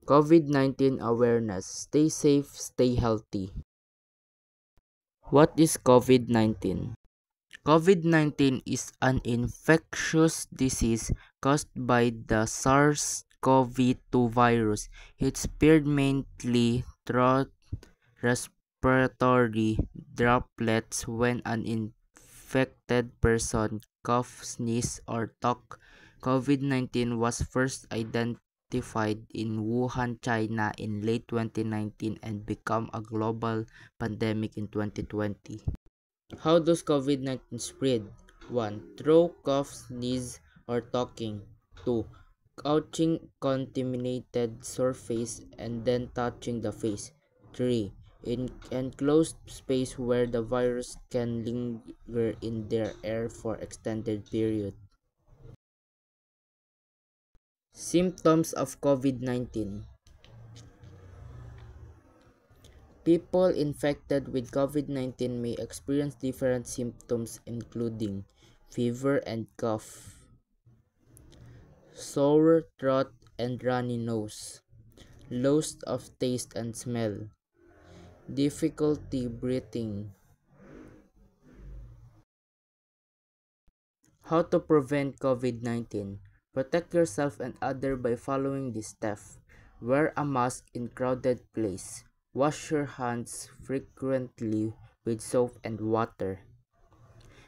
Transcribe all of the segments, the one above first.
COVID-19 awareness. Stay safe, stay healthy. What is COVID-19? COVID-19 is an infectious disease caused by the SARS-CoV-2 virus. It spread mainly through respiratory droplets when an infected person coughs, sneezes, or talks. COVID-19 was first identified in Wuhan, China in late 2019 and became a global pandemic in 2020. How does COVID-19 spread? 1. Through cough, sneeze, or talking. 2. Touching contaminated surface and then touching the face. 3. In enclosed space where the virus can linger in their air for extended period. Symptoms of COVID-19. People infected with COVID-19 may experience different symptoms including fever and cough, sore throat and runny nose, loss of taste and smell, difficulty breathing. How to prevent COVID-19? Protect yourself and others by following this steps. Wear a mask in crowded place. Wash your hands frequently with soap and water.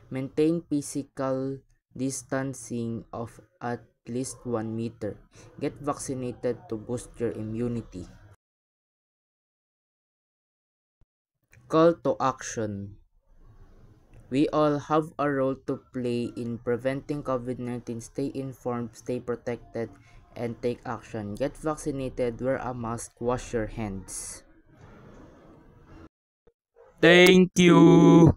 Maintain physical distancing of at least 1 meter. Get vaccinated to boost your immunity. Call to action. We all have a role to play in preventing COVID-19. Stay informed, stay protected, and take action. Get vaccinated, wear a mask, wash your hands. Thank you.